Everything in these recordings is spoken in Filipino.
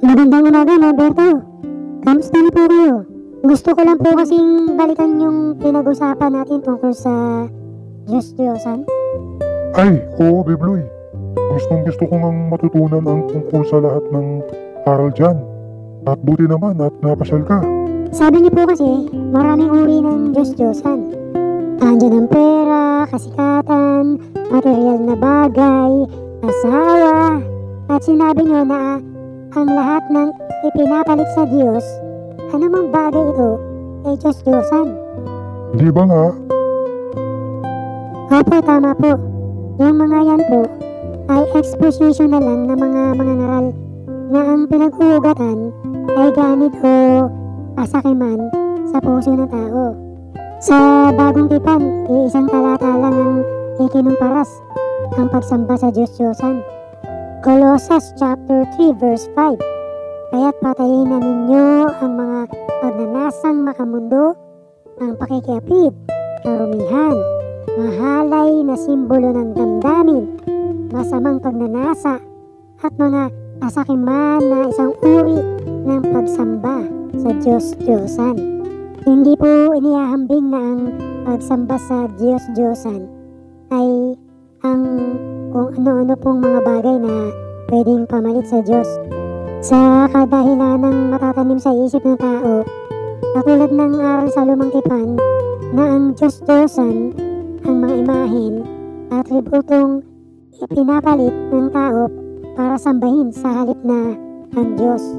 Magandang umaga, Norberto. Kamusta na po kayo? Gusto ko lang po kasing balikan yung pinag-usapan natin tungkol sa Diyos-Diyosan. Ay, oo, Bibloy. Gusto ko ngang matutunan ang tungkol sa lahat ng aral dyan. At buti naman at napasyal ka. Sabi niyo po kasi, maraming uri ng Diyos-Diyosan. Andiyan ang pera, kasikatan, material na bagay, asawa, at sinabi niyo na ang lahat ng ipinapalit sa Diyos, anumang bagay ito, ay Diyos-Diyosan. Di ba nga? Opo, tama po. Yung mga yan po, ay exposition na lang ng mga mangangaral na ang pinag-uugatan ay ganit o kasakiman sa puso ng tao. Sa Bagong Tipan, isang talata lang ang ikinumparas ang pagsamba sa Diyos-Diyosan. Colossus chapter 3 verse 5. Kaya't patayin na ninyo ang mga pagnanasang makamundo, ang pakikiapid, karumihan, mahalay na simbolo ng damdamin, masamang pagnanasa, at mga kasakiman na isang uri ng pagsamba sa Diyos-Diyosan. Hindi po inihahambing na ang pagsamba sa Diyos-Diyosan ay ang kung ano-ano pong mga bagay na pwedeng pamalit sa Diyos. Sa kadahilan ng matatanim sa isip ng tao, katulad ng aral sa Lumang Tipan na ang Diyos-Diyosan ang mga imahen at atributong ipinapalit ng tao para sambahin sa halip na ang Diyos.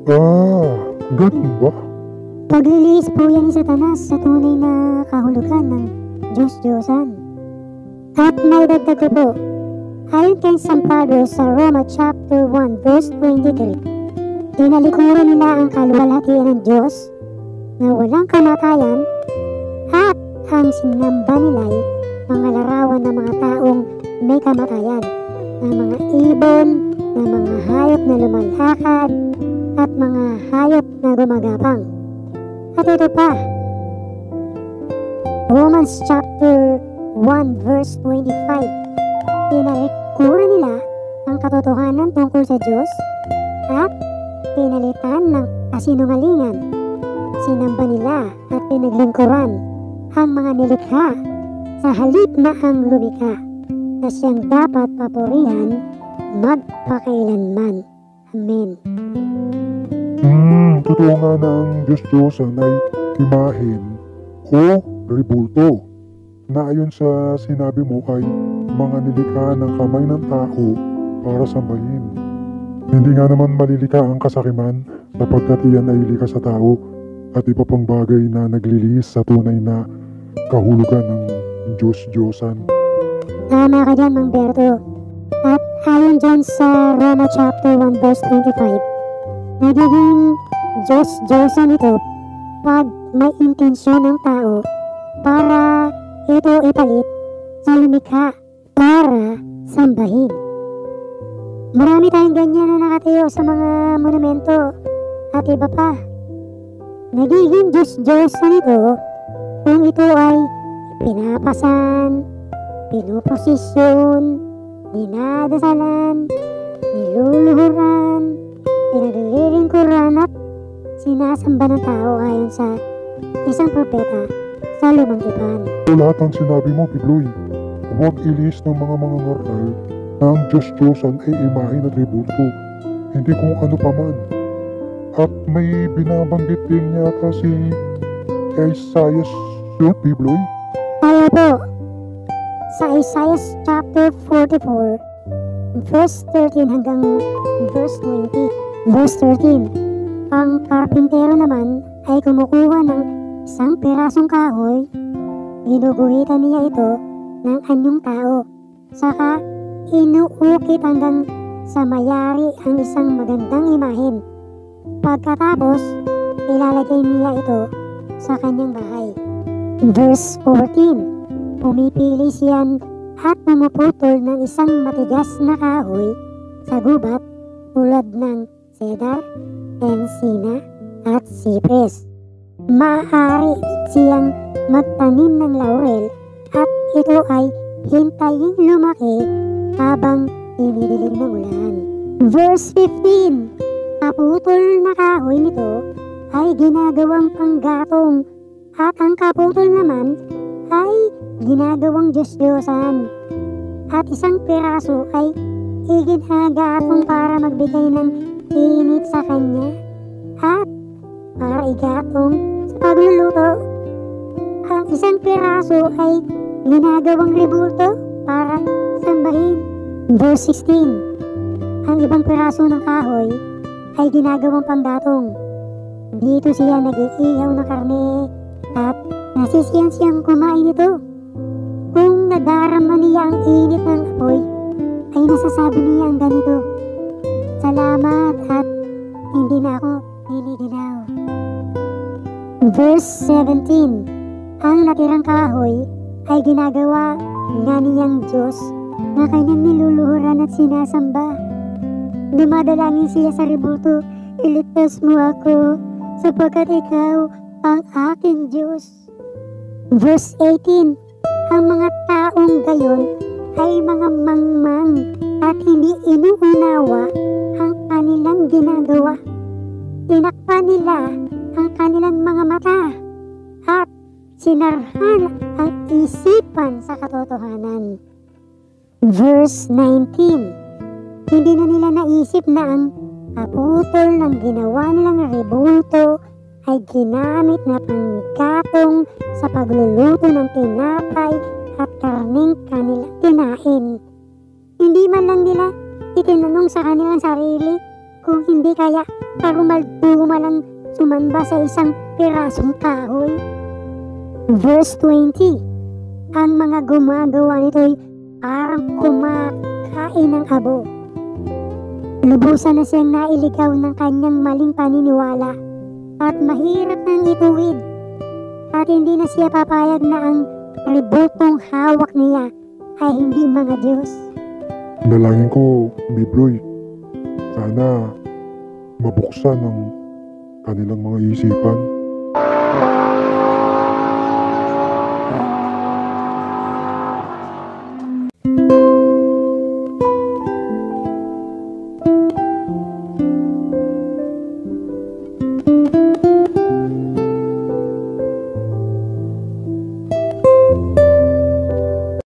Ganun ba? Pagliliis po yan ni Satanas sa tunay na kahulugan ng Diyos-Diyosan. At may dagdag ko po, ayon kay San Pablo sa Roma chapter 1 verse 23, tinalikuran nila ang kaluwalhatian ng Diyos na walang kamatayan at ang sinamba nila'y mga larawan ng mga taong may kamatayan, ng mga ibon, ng mga hayop na lumalakad, at mga hayop na gumagapang. At ito pa, Romans chapter 1 verse 25, tinalikuran nila ang katotohanan tungkol sa Diyos at pinalitan ng kasinungalingan. Sinamba nila at pinaglingkuran ang mga nilikha sa halip na ang lumikha na siyang dapat papurihan magpakailanman. Amen. Totoo nga na ang Diyos-Diyosan ay imahen o ribulto na ayon sa sinabi mo ay mga nilikha ng kamay ng tao para sambahin. Hindi nga naman malilika ang kasakiman sapagkat iyan ay likha sa tao at iba pang bagay na naglilihis sa tunay na kahulugan ng Diyos-Diyosan. Tama ka dyan, Mang Berto. At ayon dyan sa Roma chapter 1 verse 25, nagiging Diyos-Diyosan ito pag may intensyon ng tao para ito ipalit sa lumikha para sambahin. Marami tayong ganyan na nakatayo sa mga monumento at iba pa. Nagiging Diyos-Diyosan ito kung ito ay pinapasan, pinuposisyon, dinadasalan, niluluhuran, pinaglilingkuran at sinasamba ng tao ayon sa isang propeta sa Lumang Tipan. Lahat ng sinabi mo, Bibloy, huwag ilihis ng mga mangangaral na ang Diyos-Diyosan ay imahen at tributo, hindi kung ano pa man. At may binabanggit din yata si Isaiah yun, Bibloy? Kaya po, sa Isaiah chapter 44, verse 13 hanggang verse 20. Verse 13, ang karpintero naman ay kumukuha ng isang pirasong kahoy, ginuguhitan niya ito ng anyong tao, saka inuukit hanggang sa mayari ang isang magandang imahen. Pagkatapos, ilalagay niya ito sa kanyang bahay. Verse 14, pumipili siyan at pumuputol ng isang matigas na kahoy sa gubat tulad ng cedar, encina at cypress. Maaari siyang magtanim ng laurel at ito ay hintayin lumaki habang inidilig ng ulan. Verse 15. Kaputol na kahoy nito ay ginagawang panggatong at ang kaputol naman ay ginagawang Diyos-Diyosan. At isang piraso ay iginagatong para magbigay ng init sa kanya at para igatong sa pagluluto. Ang isang piraso ay ginagawang rebulto para sambahin. Verse 16. Ang ibang piraso ng kahoy ay ginagawang panggatong. Dito siya nag-iihaw ng karne at nasisiyan siyang kumain ito. Kung nadarama niya ang init ng apoy, ay nasasabi niya ang ganito, salamat at hindi na ako nililigaw. Verse 17. Ang natirang kahoy ay ginagawa nga niyang Diyos na kanyang niluluhuran at sinasamba. Dumadalangin siya sa rebulto, iligtas mo ako sapagkat ikaw ang aking Diyos. Verse 18. Ang mga taong gayon ay mga mangmang at hindi inuunawa ang kanilang ginagawa. Tinakpan nila ang kanilang mga mata at sinarhan ang isipan sa katotohanan. Verse 19. Hindi na nila naisip na ang kaputol ng ginawa nilang rebulto ay ginamit na panggatong sa pagluluto ng tinapay at karneng kanilang kinain. Hindi man lang nila itinanong sa kanilang sarili kung hindi kaya karumaltuma lang sumamba sa isang pirasong kahoy. Verse 20. Ang mga gumagawa nito ay parang kumakain ng abo. Lubusan na siyang nailigaw ng kanyang maling paniniwala at mahirap nang ituwid at hindi na siya papayag na ang rebultong hawak niya ay hindi mga Diyos. Dalangin ko, Bibloy, sana mabuksan ang kanilang mga isipan